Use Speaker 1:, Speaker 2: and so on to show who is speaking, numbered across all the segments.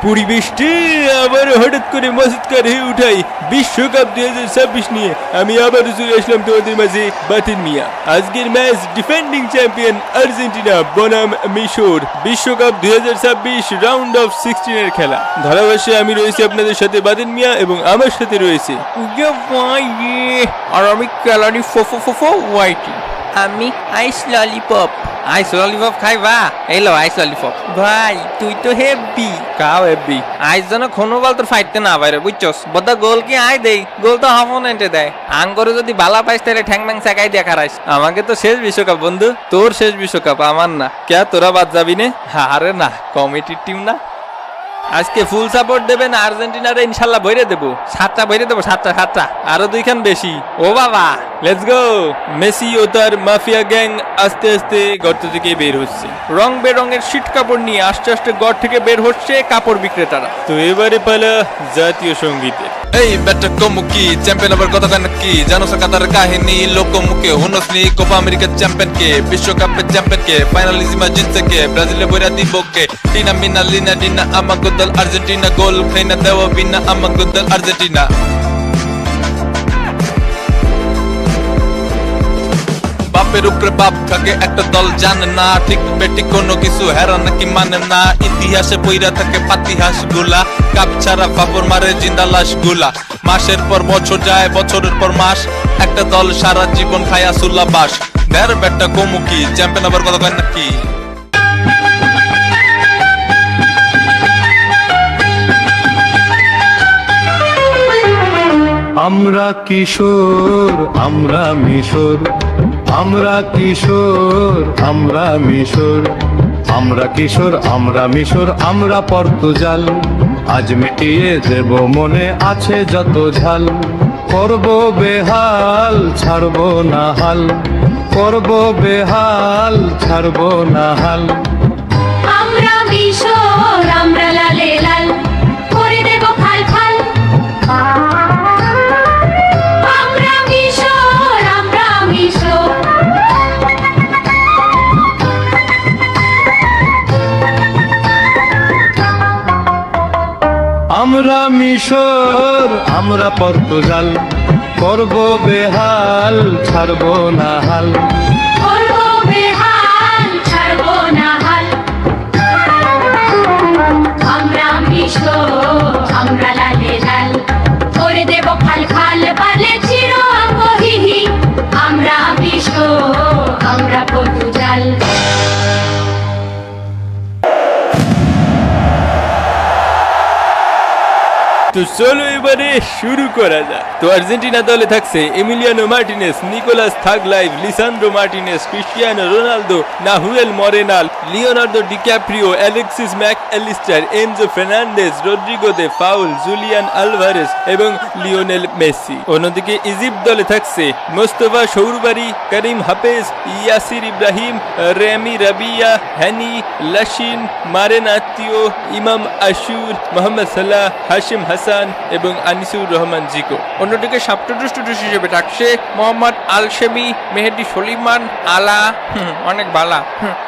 Speaker 1: পরিবেশটি আবার হঠাৎ করে মজাদার হয়ে উঠাই বিশ্বকাপ 2026 নিয়ে আমি আবার চলে আসলাম তোমাদের মাঝে বাতিন মিয়া। আজকের ম্যাচ ডিফেন্ডিং চ্যাম্পিয়ন আর্জেন্টিনা বনাম মিশর, বিশ্বকাপ 2026 রাউন্ড অফ 16 এর খেলা। ধারাভাষ্যে আমি রয়েছি আপনাদের সাথে বাতিন মিয়া এবং আমার সাথে রয়েছে
Speaker 2: আর আমি ক্যালারি ফো ওয়াইটি। আমি আইস ললিপপ। আইস ললিপপ খাইবা? এলো আইস ললিপপ। ভাই তুই তো হেভি। কাও হেভি? আইস যেন কোনো বল তোর ফাইটতে না বাইরে বুঝছস। বদা গোল কি আই দেই, গোল তো অপোনেন্টে দেয়। আঙ্গরে যদি বালা পাইস তাহলে ঠ্যাং ম্যাং চাকাই দিয়ে খারাইস। আমাকে তো শেষ বিশ্বকাপ বন্ধু, তোর শেষ বিশ্বকাপ, আমার না। কে তোরা বাদ যাবি নে? আরে না, কমিটির টিম না। আজকে ফুল সাপোর্ট দেবেন আর্জেন্টিনারে, ইনশাল্লাহ ভরে দেবো। 7টা ভরে দেবো, 7টা আরো 2খান বেশি। ও বাবা,
Speaker 1: লেটস গো। মেসি ও তার মাফিয়া গ্যাং আস্তে আস্তে গর্ত থেকে বের হচ্ছে।
Speaker 2: রং বেরঙের শীত কাপড় নিয়ে আস্তে আস্তে গড় থেকে বের হচ্ছে কাপড় বিক্রেতারা।
Speaker 1: তো এবারে পালা জাতীয় সঙ্গীতের।
Speaker 3: এই ব্যাটা কমুকি চ্যাম্পিয়ন আবার কথা কেন কি জানো কাতার কাহিনী লোকমুখে হুনসনি কোপা আমেরিকা চ্যাম্পিয়ন কে, বিশ্বকাপের চ্যাম্পিয়ন কে, ফাইনালিজিমা জিতছে কে, ব্রাজিলে বইরা দিব কে, টিনা মিনা লিনা ডিনা আমাগো দল আর্জেন্টিনা, গোল খাইনা দেওয়া বিনা আমাগো দল আর্জেন্টিনা। বাপের উপরে বাপ থাকে একটা দল জানে না, ঠিক বেটি কোনো কিছু হেরা নাকি মানে না, ইতিহাসে বইরা থাকে পাতিহাস গুলা, কাপ ছাড়া ফাপড় মারে জিন্দা লাশ গুলা, মাসের পর বছর যায় বছরের পর মাস, একটা দল সারা জীবন খায়া সুল্লা বাস। দের বেটা কমুকি চ্যাম্পিয়ন আবার কথা কয় নাকি।
Speaker 4: আমরা কিশোর আমরা মিশর, আমরা কিশোর আমরা মিশর, আমরা কিশোর আমরা মিশর, আমরা পর্তুগাল, আজ মিটিয়ে দেব মনে আছে যত ঝাল, করব বেহাল ছাড়বো না হাল, করব বেহাল ছাড়বো না হাল।
Speaker 5: আমরা মিশর আমরা লালে লাল করে দেব ফাল ফাল। আমরা মিশর আমরা মিশর।
Speaker 4: আমরা মিশর আমরা পর্তুগাল, করব বেহাল ছাড়বো না হাল,
Speaker 5: করব বেহাল ছাড়বো না হাল। আমরা মিশর আমরা লালে লাল করে দেব ফাল ফাল, পালে চির অঙ্গহিহি। আমরা মিশর আমরা পর্তুগাল।
Speaker 1: তো চলো এবারে শুরু করা যাক। তো আর্জেন্টিনা দলে থাকছে এমিলিয়ানো মার্টিনেস, নিকোলাস থাগলাইভ, Lisandro Martinez, Cristiano Ronaldo, Nahuel মরেনাল, Leonardo DiCaprio, Alexis Mac Allister, Enzo Fernandez, Rodrigo De Paul, Julian Alvarez এবং লিওনেল মেসি। অন্যদিকে ইজিপ্ট দলে থাকছে মোস্তফা শৌরবারি, Karim Hafez, Yasser Ibrahim, Ramy Rabia, Hany Lasheen, মারেন আত্মীয়, ইমাম আশুর, মোহাম্মদ সালাহ, হাশিম হাসান এবং আনিসুর রহমান জিকো।
Speaker 2: অন্যদিকে সাবস্টিটিউট হিসেবে থাকছে মোহাম্মদ আল শেমি, মেহেদি সলিমান, আলা অনেক বালা,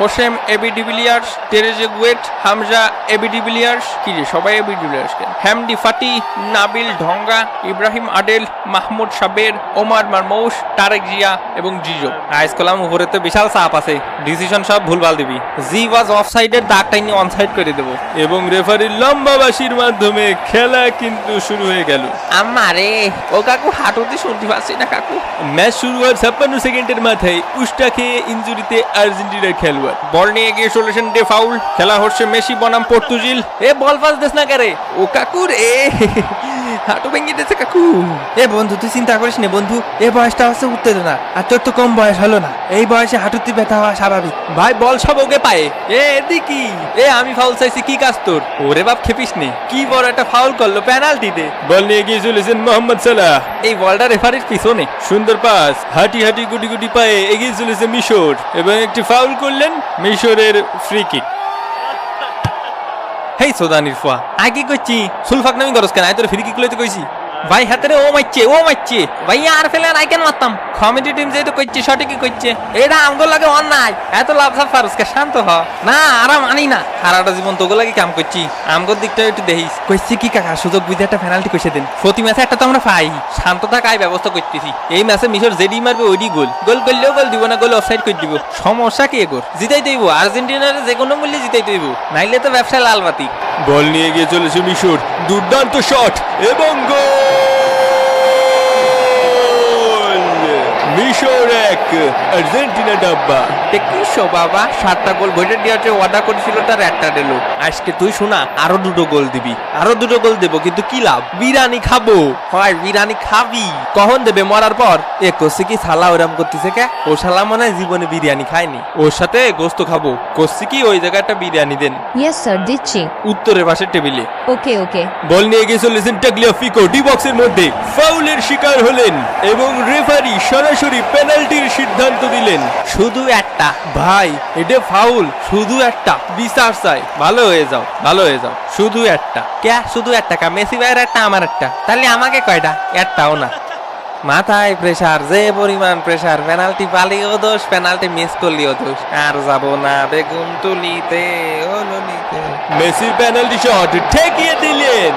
Speaker 2: Hossam AB de Villiers, Trezeguet, Hamza AB de Villiers, কি রে সবাই এবি ডিভিলিয়ার্স কেন, হ্যামডি ফাটি, নাবিল ঢঙ্গা, ইব্রাহিম আডেল, মাহমুদ সাবের, ওমার মারমৌশ, তারেক জিয়া এবং জিজো। আইস কলাম উপরে তো বিশাল চাপ আছে, ডিসিশন সব ভুলভাল দিবি। জি ওয়াজ অফসাইডের দাগটাই নিয়ে অনসাইড করে দেবো
Speaker 1: এবং রেফারির লম্বা বাঁশির মাধ্যমে খেলা কিন্তু শুরু হয়ে গেল।
Speaker 2: আমারে ও কাকু হাঁটুতে শুনতে পাচ্ছি না কাকু।
Speaker 1: ম্যাচ শুরু হওয়ার 56 সেকেন্ডের মাথায় উষ্টা খেয়ে ইনজুরিতে আর্জেন্টিনার খেলোয়াড়।
Speaker 2: বল নিয়ে গিয়ে চলেছেন ডে ফাউল, খেলা হচ্ছে মেসি বনাম পর্তুজিল। এ বল পাস দেস না কারে ও কাকুর, এ হাঁটু ভেঙে দিয়েছে কাকু।
Speaker 6: এ বন্ধু তুই চিন্তা করিস না বন্ধু, এ বয়সটা হচ্ছে উত্তেজনা, আর তোর তো কম বয়স হলো না, এই বয়সে হাঁটুতে ব্যথা হওয়া স্বাভাবিক।
Speaker 2: ভাই বল সব ওকে পায়ে। এ এদিকে এ আমি ফাউল চাইছি, কি কাজ তোর? ওরে বাপ খেপিস নে, কি বড় একটা ফাউল করলো পেনাল্টিতে।
Speaker 1: বল নিয়ে গিয়ে চলেছেন মোহাম্মদ সালাহ,
Speaker 2: এই বলটা রেফারির পিছনে।
Speaker 1: সুন্দর পাস, হাঁটি হাঁটি গুটি গুটি পায়ে এগিয়ে চলেছে মিশর এবং একটি ফাউল করলেন মিশরের ফ্রি কিক।
Speaker 2: হেই সোদানির ফুয়া আই কি কইছি সুলফাক নামি করস কেন? আই তোর ফ্রি কিক লইতে কইছি। ভাই হাতে রে, ও মারছে ভাই, আর ফেলে আর কেন মারতাম? কমিটি টিম যেহেতু করছে সঠিকই করছে, এটা আমগো লাগে অন্যায়। এত লাভ সাফ ফারুসকে শান্ত হ না, আর মানি না। সারাটা জীবন তোগো লাগে কাম করছি, আমগোর দিকটা একটু দেখিস।
Speaker 6: কইছি কি কাকা, সুযোগ বুঝে একটা পেনাল্টি কইছে দিন।
Speaker 2: প্রতি ম্যাচে একটা তো আমরা পাই। শান্ত থাকাই ব্যবস্থা করতেছি। এই ম্যাচে মিশর যেডি মারবে ওইডি গোল, গোল করলেও গোল দিব না, গোল অফসাইড করে দিব। সমস্যা কি এগোর? জিতাই দেব আর্জেন্টিনার যে কোনো মূল্যে জিতাই দেব, নাইলে তো ব্যবসায় লাল বাতি।
Speaker 1: বল নিয়ে গিয়ে চলেছে মিশর, দুর্দান্ত শট এবং গোল! মিশর 1, আর্জেন্টিনা ডাব্বা।
Speaker 2: কিসো বাবা, 7টা গোল বইটা দিয়ে ওয়াদা করেছিল, তার একটা দিল। আজকে তুই শোনা, আরো 2টো গোল দিবি। আরো 2টো গোল দেবো, কিন্তু কি লাভ? বিরিয়ানি খাবো। হয় বিরিয়ানি খাবি, কখন দেবে? মরার পর। এ কষি কি শালা ওরাম করতেছে কে? ও শালা মনে হয় জীবনে বিরিয়ানি খায়নি। ওর সাথে গোস্ত খাবো। কষি কি ওই জায়গায় একটা বিরিয়ানি দেন।
Speaker 7: ইয়েস স্যার, দিচ্ছি।
Speaker 2: উত্তরের পাশের টেবিলে।
Speaker 7: ওকে ওকে।
Speaker 1: বল নিয়ে গিয়ে চলেছেন টাগলিয়াফিকো, ডি বক্সের মধ্যে ফাউলের শিকার হলেন এবং রেফারি সরাসরি পেনাল্টির সিদ্ধান্ত দিলেন।
Speaker 2: শুধু একটা ভাই, এটা ফাউল, শুধু একটা বিচার চাই। ভালো হয়ে যাও, ভালো হয়ে যাও। শুধু একটা কে? শুধু একটা কা? মেসি ভাইয়ের একটা, আমার একটা। তাহলে আমাকে কয়টা? একটাও না। মাথায় প্রেসার, যে পরিমাণ প্রেসার। পেনাল্টি পালিও দোষ, পেনাল্টি মিস করলিও দোষ। আর যাব না বেগুন তুলিতে, ও ললিতে।
Speaker 1: মেসির পেনাল্টি শট ঠেকিয়ে দিলেন।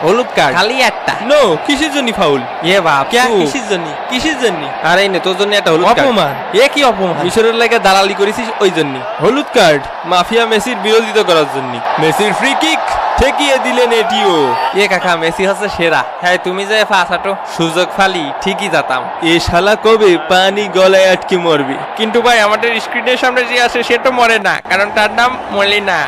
Speaker 2: হলুদ কার্ড খালি একটা।
Speaker 1: নো, কিসের জন্য ফাউল?
Speaker 2: এ বাপ,
Speaker 1: কে? কিসের জন্য? কিসের জন্য?
Speaker 2: আরে নে, তোর জন্য একটা হলুদ কার্ড।
Speaker 1: অপমান।
Speaker 2: এ কি অপমান?
Speaker 1: মিশরের লাগে দালালি করেছিস, ওই জন্য হলুদ কার্ড। মাফিয়া মেসির বিরোধিতা করার জন্য। মেসির ফ্রি কিক ঠেকিয়ে দিলেন এটিও।
Speaker 2: এ কাকা, মেসি হচ্ছে সেরা। হ্যাঁ, তুমি যে ফাঁসাটো সুযোগ ফালি, ঠিকই যেতাম।
Speaker 1: এ শালা কবে পানি গলায় আটকে মরবে?
Speaker 2: কিন্তু ভাই, আমাদের স্ক্রিনের সামনে যে আছে সে তো মরে না, কারণ তার নাম মলিনা।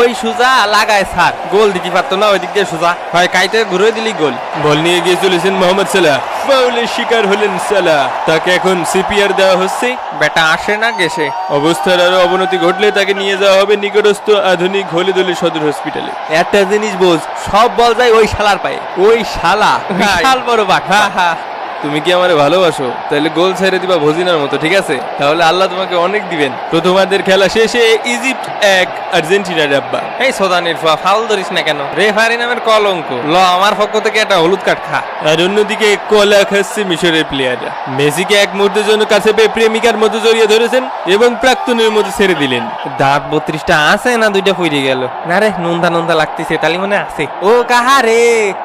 Speaker 2: ওই সুজা লাগায় স্যার, গোল দিতে পারতো না, ওই দিক দিয়ে সুজা হয় কাইতে ঘুরে দিলি গোল।
Speaker 1: বল নিয়ে গিয়ে চলেছেন মোহাম্মদ সালাহ, ফাউলের শিকার হলেন সালাহ। তাকে এখন সিপিআর দেওয়া হচ্ছে।
Speaker 2: বেটা আসে না গেছে।
Speaker 1: অবস্থার আরো অবনতি ঘটলে তাকে নিয়ে যাওয়া হবে নিকটস্থ আধুনিক হলিদলি সদর হসপিটালে।
Speaker 2: একটা জিনিস বোঝ, সব বল যায় ওই শালার পায়ে। ওই শালা বিশাল বড় বাঘ। হ্যাঁ হ্যাঁ,
Speaker 1: তুমি কি আমারে ভালোবাসো? তাহলে গোল ছেড়ে দিবা ভজিনার মতো, ঠিক আছে? তাহলে আল্লাহ তোমাকে অনেক দিবেন। প্রথমার্ধের খেলা শেষে ইজিপ্ট 1, আর্জেন্টিনা ডাব্বা।
Speaker 2: এই সোদানির ফাউল ধরিস না কেন? রেফারি নামের কলঙ্ক। ল, আমার পক্ষ থেকে একটা হলুদ কার্ড খা।
Speaker 1: আর অন্যদিকে কলা খাচ্ছে মিশরের প্লেয়াররা। মেসিকে এক মুহূর্তের জন্য কাছে পেয়ে প্রেমিকার মতো জড়িয়ে ধরেছেন এবং প্রাক্তনের মতো ছেড়ে দিলেন।
Speaker 2: দাঁত 32টা আছে না 2টা পড়ে গেল? না রে, নুনদা লাগতেছে, তালি মনে আছে। ও কাহা রে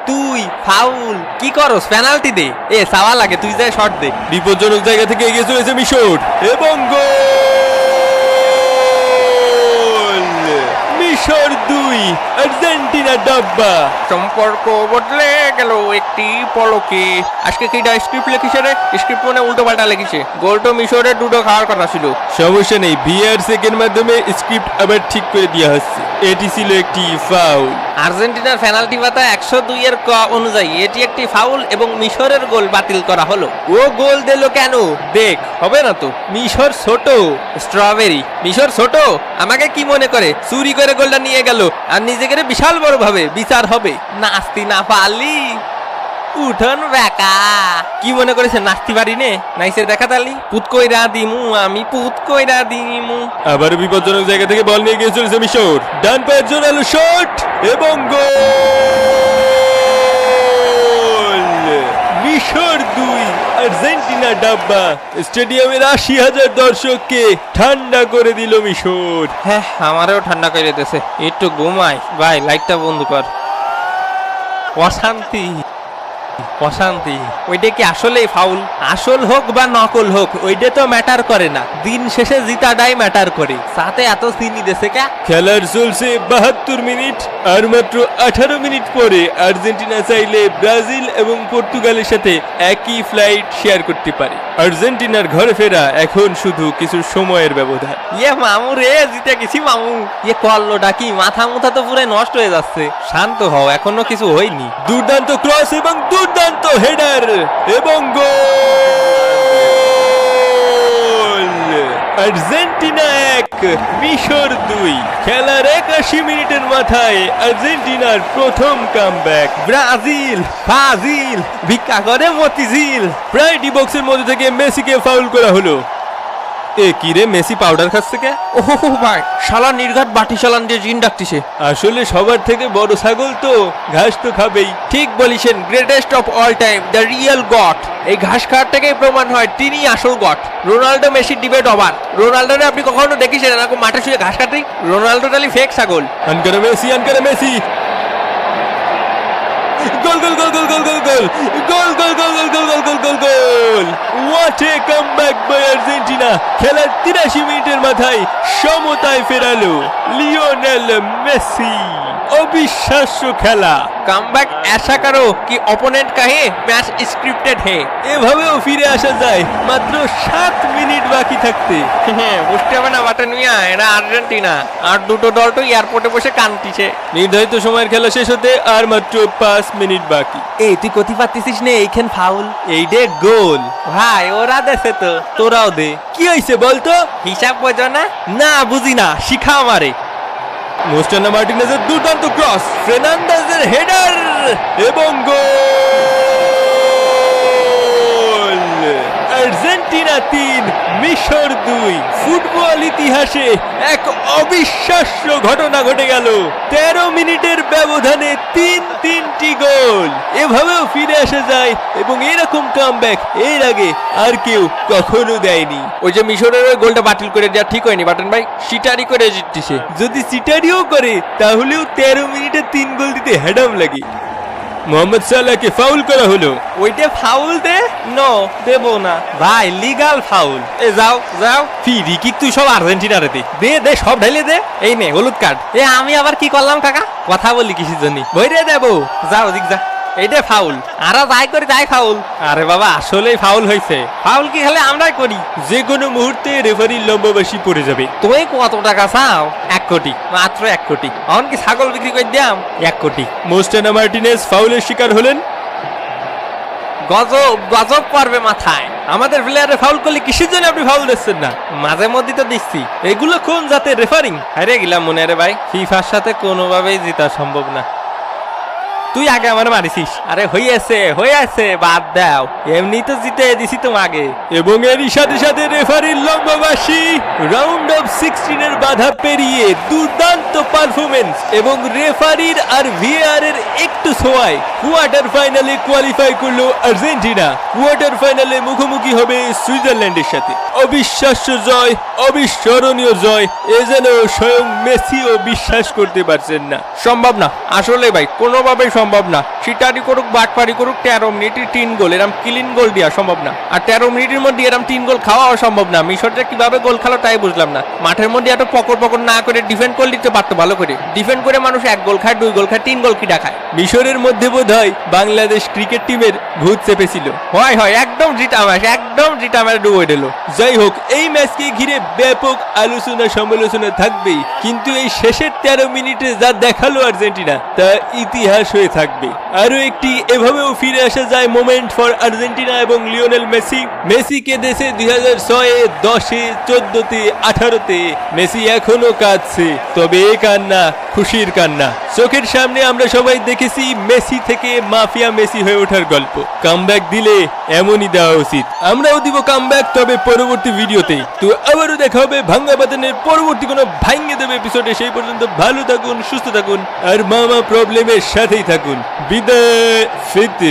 Speaker 2: তুই? ফাউল কি করস? পেনাল্টি দে। এ সাওয়া লাগে, তুই যা শট দে।
Speaker 1: বিপজ্জনক জায়গা থেকে এগিয়ে চলেছে মিশর এবং গোল! মিশর 2, আর্জেন্টিনা ডাব্বা।
Speaker 2: সম্পর্ক বদলে গেল একটি পলকে। আজকে কি স্ক্রিপ্ট লিখিছে রে? স্ক্রিপ্ট মানে উল্টো পাল্টা লিখিছে। গোল তো মিশরের 2টো খাওয়ার কথা ছিল।
Speaker 1: সমস্যা নেই, ভিআর সেকেন্ড মাধ্যমে স্ক্রিপ্ট আবার ঠিক করে দেওয়া হচ্ছে। এটি ছিল একটি ফাউল।
Speaker 2: আর্জেন্টিনার পেনাল্টি পাতা 102 এর ক অনুযায়ী এটি একটি ফাউল এবং মিশরের গোল বাতিল করা হলো। ও গোল দিল কেন? দেখ, হবে না তো। মিশর ছোট স্ট্রবেরি। মিশর ছোট আমাকে কি মনে করে? চুরি করে গোলটা নিয়ে গেল আর নিজেকে বিশাল বড় ভাবে বিচার হবে। নাস্তি না পারলি উঠন বেকা। কি মনে করেছে নাস্তি পারি নে? নাইসে দেখা তালি পুত কইরা দিমু, আমি পুত কইরা দিমু।
Speaker 1: আবার বিপজ্জনক জায়গা থেকে বল নিয়ে গিয়ে চলেছে মিশর। ডান পায়ের জোরালো শট এবং গোল! মিশর 2, আর্জেন্টিনা ডাব্বা। স্টেডিয়ামের 80,000 দর্শককে ঠান্ডা করে দিল মিশর।
Speaker 2: হ্যাঁ, আমারও ঠান্ডা করে দিয়েছে। একটু ঘুমাই। ভাই, লাইটটা বন্ধ কর। অশান্তি অশান্তি। ওইটা কি আসলেই ফাউল? আসল হোক বা নকল হোক, ওইটা তো ম্যাটার করে না। দিন শেষে জিতাটাই ম্যাটার করে। সাথে এত চিনি দেশে কে?
Speaker 1: খেলার চলছে 72 মিনিট, আর মাত্র 18 মিনিট পরে আর্জেন্টিনা চাইলে ব্রাজিল এবং পর্তুগালের সাথে একই ফ্লাইট শেয়ার করতে পারে। আর্জেন্টিনার ঘরে ফেরা এখন শুধু কিছু সময়ের ব্যবধান।
Speaker 2: ইয়ে মামু রে, জিতে গেছি মামু। ইয়ে করলোটা কি? মাথা মুথা তো পুরো নষ্ট হয়ে যাচ্ছে। শান্ত হও, এখনো কিছু হয়নি।
Speaker 1: দুর্দান্ত ক্রস এবং দুর্দান্ত হেডার এবং গোল! আর্জেন্টিনা 1, মিশর 2। খেলার 81 মিনিটের মাথায় আর্জেন্টিনার প্রথম কামব্যাক।
Speaker 2: ব্রাজিল ফাজিল ভিক্ষা করে মতিঝিল।
Speaker 1: প্রায় ডি বক্সের মধ্যে থেকে মেসিকে ফাউল করা হলো। এ কি রে, মেসি পাউডার খাচ্ছে কে?
Speaker 2: ওহো ভাই, শালা নির্ঘাত বাটি চালান দিয়ে জিন ডাকতিছে।
Speaker 1: আসলে সবার থেকে বড় ছাগল তো, ঘাস তো খাবেই।
Speaker 2: ঠিক বলিছেন, greatest of all time, the real god. এই ঘাস খাওয়ার থেকেই প্রমাণ হয় তিনি আসল god. Ronaldo Messi debate over. রোনাল্ডোরে আপনি কখনো দেখিছেন এরকম মাঠে শুয়ে ঘাস কাটি? রোনাল্ডো টালি ফেক ছাগল।
Speaker 1: আনকারে মেসি, আনকারে Messi. Goal goal goal goal goal goal goal goal goal goal goal goal goal goal goal goal. What a comeback by Argentina. খেলার 83 মিনিটের মাথায় সমতায় ফেরালো লিওনেল মেসি। অবিশ্বাস্য খেলা।
Speaker 2: কামব্যাক ऐसा करो कि ओपोनेंट कहे मैच स्क्रिप्टेड है।
Speaker 1: এভাবেও ফিরে আসা যায় মাত্র 7 মিনিট বাকি থাকতে।
Speaker 2: হ্যাঁ, বুঝতে হবে না বাটন মিয়া, এরা আর্জেন্টিনা। আর দুটো দল তো এয়ারপোর্টে বসে কান্দিছে।
Speaker 1: নির্ধারিত সময়ের খেলা শেষ হতে আর মাত্র 5 মিনিট বাকি।
Speaker 6: এই তুই কথি পারতিস না এইখান ফাউল?
Speaker 1: এই দে গোল।
Speaker 2: ভাই ওরা দেশে তো,
Speaker 1: তোরাও দে। কি হয়েছে বলতো?
Speaker 2: হিসাব বোঝো না?
Speaker 1: না বুঝি না, শিখা আমারে। মোস্টানা মার্টিনেজের দুর্দান্ত ক্রস, ফের্নান্ডেজের হেডার এবং গোল। আর্জেন্টিনা 3 মিশর 2। ফুটবল ইতিহাসে এক অবিশ্বাস্য ঘটনা ঘটে গেল। 13 মিনিটের ব্যবধানে 3টি গোল। এভাবেও ফিরে আসা যায় এবং এরকম কামব্যাক এর আগে আর কেউ কখনো দেয়নি।
Speaker 2: ওই যে মিশরের ওই গোলটা বাতিল করে দেওয়া ঠিক হয়নি বাটন ভাই, সিটারি করে জিতছে।
Speaker 1: যদি সিটারিও করে তাহলেও 13 মিনিটে 3 গোল দিতে হ্যাডাম লাগে। মোহাম্মদ সালাহকে ফাউল করা হলো।
Speaker 2: ওইটা ফাউল দে? নো, দেবো না ভাই, লিগাল ফাউল। এ যাও যাও,
Speaker 1: ফ্রি কিক তুই সব আর্জেন্টিনারে দে দে দে, সব ঢাইলে দে।
Speaker 2: এই নে হলুদ কার্ড। এ আমি আবার কি করলাম কাকা?
Speaker 1: কথা বলি কিসের জন্য?
Speaker 2: বইরে দেবো, যাও দিক যা। এইটা ফাউল, আর যাই করি তাই ফাউল।
Speaker 1: আরে বাবা, আসলেই ফাউল হয়েছে।
Speaker 2: ফাউল কি খেলে আমরাই করি?
Speaker 1: যে কোনো মুহূর্তে রেফারির লম্বাবাসী পড়ে যাবে।
Speaker 2: তুমি কত টাকা চাও?
Speaker 1: 1 কোটি।
Speaker 2: মাত্র 1 কোটি। এখন কি ছাগল বিক্রি করে দিয়াম?
Speaker 1: 1 কোটি। মোস্টানা মার্টিনেজ ফাউলের শিকার হলেন।
Speaker 2: গজব গজব পড়বে মাথায়।
Speaker 1: আমাদের প্লেয়ারে ফাউল করলে কিসের জন্য আপনি ফাউল দিচ্ছেন না?
Speaker 2: মাঝে মধ্যে তো দিচ্ছি।
Speaker 1: এগুলো কোন জাতের রেফারিং?
Speaker 2: হারে গেলাম মনে রে ভাই, ফিফার সাথে কোনোভাবেই জেতা সম্ভব না।
Speaker 1: তুই আগে আমার মারিছিস।
Speaker 2: আরে হইয়াছে, বাদ দাও। এমনি তো জিতে দিছি তোমাকে।
Speaker 1: এবং এরই সাথে সাথে রেফারির লম্বাবাসী রাউন্ড অফ 16 এর বাধা পেরিয়ে দুর্দান্ত পারফরমেন্স এবং রেফারির আর ভিএআর এর একটু ছোঁয়ায় কোয়ার্টার ফাইনালে কোয়ালিফাই করলো আর্জেন্টিনা। কোয়ার্টার ফাইনালে মুখোমুখি হবে সুইজারল্যান্ডের সাথে। অবিশ্বাস্য জয়, অবিস্মরণীয় জয়। এ যেন স্বয়ং মেসিও বিশ্বাস করতে পারছেন না।
Speaker 2: সম্ভব না, আসলে ভাই কোনোভাবেই সম্ভব না। সিটারি করুক বাটপারি করুক, 13 মিনিটে 3 গোল, এরম ক্লিন গোল দেওয়া সম্ভব না। আর 13 মিনিটের মধ্যে এরম 3 গোল খাওয়াও সম্ভব না। মিশরটা কিভাবে গোল খেলো তাই বুঝলাম না। মাঠের মধ্যে এত পকর না করে ডিফেন্ড করে দিতে পারতো ভালো করে। ডিফেন্ড করে মানুষ 1 গোল খায়, 2 গোল খায়, 3 গোল কিটা খায়।
Speaker 1: মিশরের মধ্যে বোধহয় বাংলাদেশ ক্রিকেট টিমের ভূত চেপেছিল।
Speaker 2: হয় একদম জিটা ম্যাচ ডুবে দিল।
Speaker 1: যাই হোক, এই ম্যাচকে ঘিরে ব্যাপক আলোচনা সমালোচনা থাকবেই, কিন্তু এই শেষের 13 মিনিটে যা দেখালো আর্জেন্টিনা তা ইতিহাস হয়ে থাকবে। আরো একটি এভাবেও ফিরে আসা যায় মোমেন্ট ফর আর্জেন্টিনা এবং লিওনেল মেসি। মেসি কেঁদেছে 2006-এ, 10-এ, 14-তে, 18-তে। মেসি এখনো কাঁদছে, তবে এ কান্না খুশির কান্না। চোখের সামনে আমরা সবাই দেখেছি মেসি থেকে মাফিয়া মেসি হয়ে ওঠার গল্প। কামব্যাক দিলে এমনই দেওয়া উচিত। আমরাও দিব কামব্যাক, তবে পরবর্তী ভিডিওতে। তো আবারও দেখা হবে ভাঙ্গা বাতানের পরবর্তী কোনো ভাঙ্গে দেবে এপিসোডে। সেই পর্যন্ত ভালো থাকুন, সুস্থ থাকুন আর মামা প্রবলেমের সাথেই থাকুন। বিদায় ফিরতে